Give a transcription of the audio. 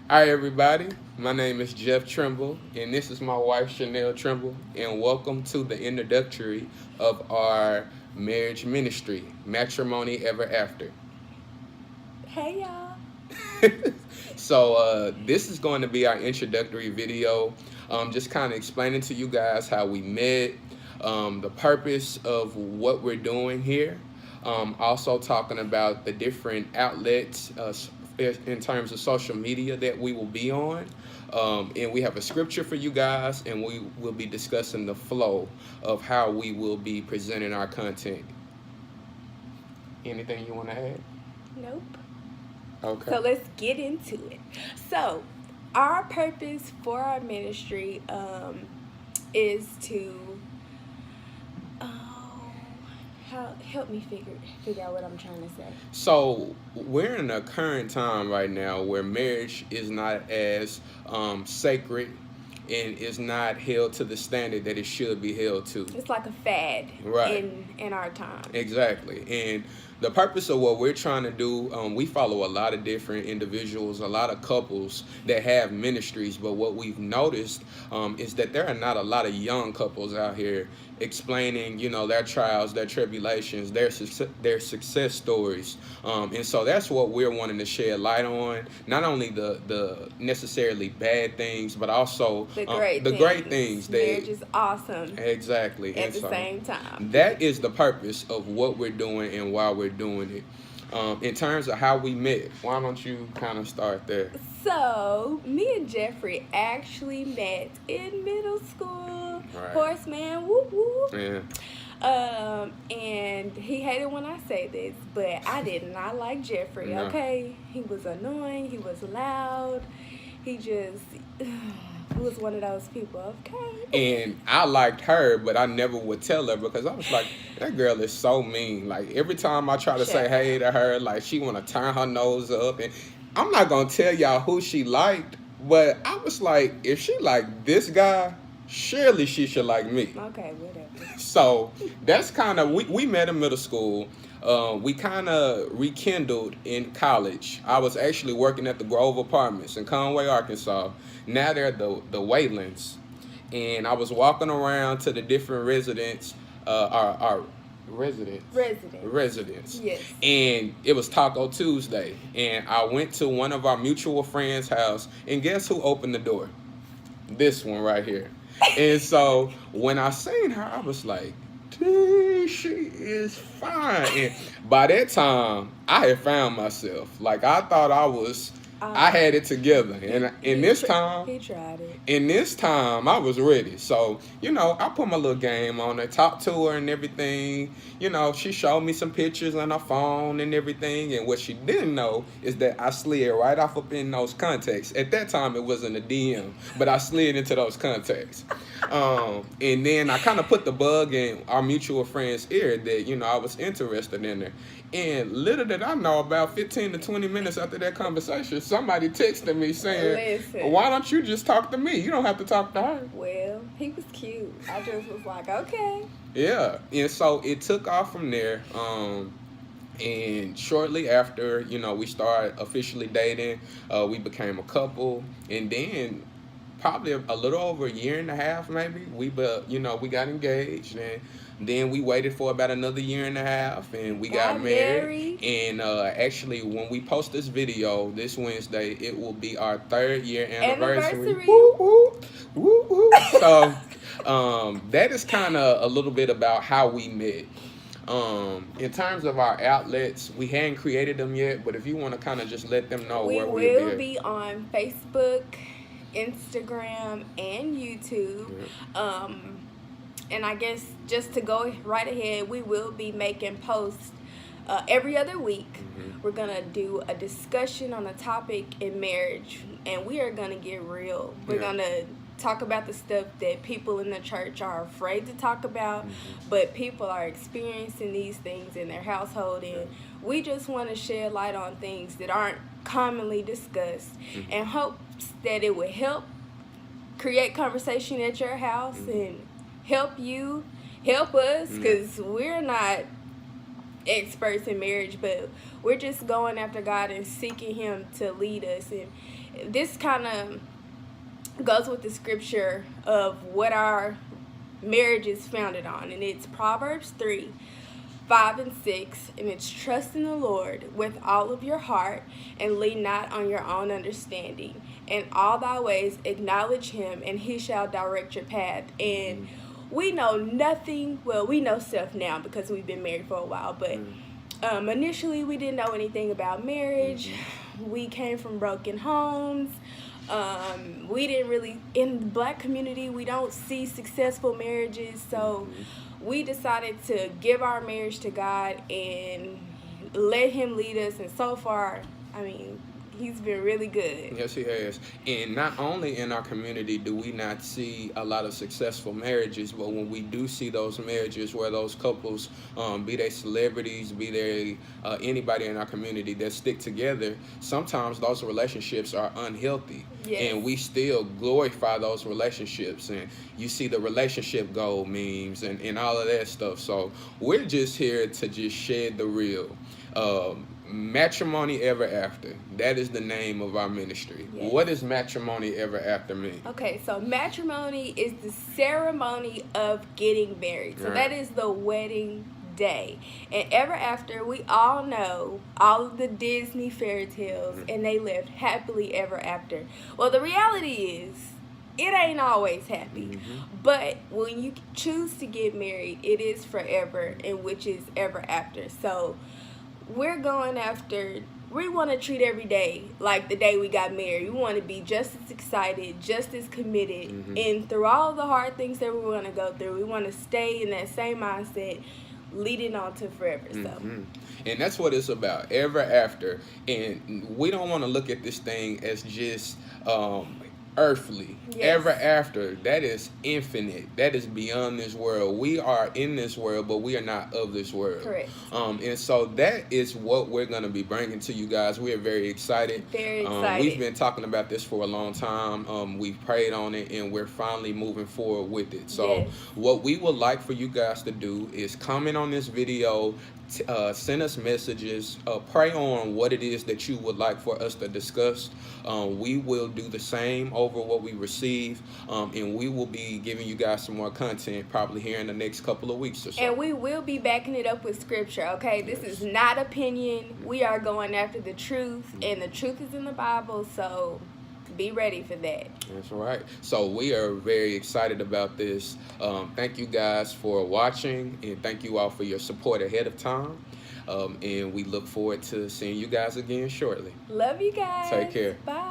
Hi, everybody. My name is Jeff Trimble, and this is my wife, Chanel Trimble, and welcome to the introductory of our marriage ministry, Matrimony Ever After. Hey y'all. So, this is going to be our introductory video, just kind of explaining to you guys how we met, the purpose of what we're doing here, also talking about the different outlets in terms of social media that we will be on. And we have a scripture for you guys, and we will be discussing the flow of how we will be presenting our content. Anything you want to add? Nope. Okay. So let's get into it. So, our purpose for our ministry is to help me figure out what I'm trying to say. So we're in a current time right now where marriage is not as sacred and is not held to the standard that it should be held to. It's like a fad Right. in our time. Exactly. And the purpose of what we're trying to do, we follow a lot of different individuals, a lot of couples that have ministries. But what we've noticed is that there are not a lot of young couples out here explaining, their trials, their tribulations, their success stories. And so that's what we're wanting to shed light on. Not only the necessarily bad things, but also The great great things. Marriage is awesome. Exactly. At And the so same time. that is the purpose of what we're doing and why we're doing it. In terms of how we met, why don't you kind of start there? So, me and Jeffrey actually met in middle school. Right. Horseman, whoop whoop. Yeah. And he hated when I say this, but I did not like Jeffrey, No. okay? He was annoying, he was loud, he just was one of those people, okay? And I liked her, but I never would tell her because I was like, that girl is so mean. Like every time I try to say hey to her, like she want to turn her nose up. And I'm not going to tell y'all who she liked, but I was like, if she liked this guy, surely she should like me. Okay, whatever. So that's kind of, we met in middle school. We kind of rekindled in college. I was actually working at the Grove Apartments in Conway, Arkansas. Now they're the Waylands. And I was walking around to the different residents, our residents. Yes. And it was Taco Tuesday. And I went to one of our mutual friends' house. And guess who opened the door? This one right here. And so when I seen her, I was like, dang, she is fine. And by that time, I had found myself. Like I thought I had it together. And in this time, he tried it. in this time, I was ready. So, I put my little game on her, talked to her and everything. She showed me some pictures on her phone and everything. And what she didn't know is that I slid right off up in those contacts. At that time, it wasn't a DM, but I slid into those contacts. And then I kind of put the bug in our mutual friend's ear that, I was interested in her. And little did I know, about 15 to 20 minutes after that conversation, somebody texted me saying, Listen. why don't you just talk to me? You don't have to talk to her. Well, he was cute. I just was like, okay. Yeah. And so it took off from there. And shortly after, we started officially dating. We became a couple. And then probably a little over a year and a half, maybe, we got engaged. And then we waited for about another year and a half, and we got married. And actually, when we post this video this Wednesday, it will be our 3rd year anniversary. Woo, woo, woo, woo. So that is kind of a little bit about how we met. In terms of our outlets, we hadn't created them yet, but if you want to kind of just let them know where we we'll will be on Facebook, Instagram, and YouTube. Yeah. And I guess just to go right ahead, we will be making posts every other week. Mm-hmm. We're going to do a discussion on a topic in marriage, and we are going to get real. We're going to talk about the stuff that people in the church are afraid to talk about, but people are experiencing these things in their household, and we just want to shed light on things that aren't commonly discussed, and hopes that it would help create conversation at your house and help you help us, because we're not experts in marriage, but we're just going after God and seeking Him to lead us. And this kind of goes with the scripture of what our marriage is founded on, and it's Proverbs 3:5 and 6, and it's trust in the Lord with all of your heart and lean not on your own understanding. In all thy ways acknowledge Him, and He shall direct your path. And we know nothing, well, we know stuff now because we've been married for a while, but initially we didn't know anything about marriage. We came from broken homes. We didn't really, in the Black community, we don't see successful marriages, so we decided to give our marriage to God and let Him lead us. And so far, I mean, He's been really good. Yes, He has. And not only in our community do we not see a lot of successful marriages, but when we do see those marriages where those couples, be they celebrities, be they anybody in our community that stick together, sometimes those relationships are unhealthy. Yes. And we still glorify those relationships. And you see the relationship goal memes and all of that stuff. So we're just here to just shed the real. Matrimony Ever After. That is the name of our ministry. Yes. What does matrimony ever after mean? Okay, so matrimony is the ceremony of getting married. So that is the wedding day. And ever after, we all know all of the Disney fairy tales, and they lived happily ever after. Well, the reality is, it ain't always happy. But when you choose to get married, it is forever, and which is ever after. So we're going after, we want to treat every day like the day we got married. We want to be just as excited, just as committed. And through all the hard things that we're going to go through, we want to stay in that same mindset, leading on to forever. So and that's what it's about, ever after. And we don't want to look at this thing as just earthly. Yes. Ever after, that is infinite. That is beyond this world. We are in this world, but we are not of this world. Correct. And so that is what we're going to be bringing to you guys. We are very excited. Very excited. We've been talking about this for a long time. We've prayed on it, and we're finally moving forward with it. So what we would like for you guys to do is comment on this video, send us messages, pray on what it is that you would like for us to discuss. We will do the same over what we receive, and we will be giving you guys some more content probably here in the next couple of weeks or so. And we will be backing it up with scripture, okay? This is not opinion. We are going after the truth, and the truth is in the Bible, so be ready for that. That's right. So we are very excited about this. Thank you guys for watching, and thank you all for your support ahead of time. And we look forward to seeing you guys again shortly. Love you guys. Take care. Bye.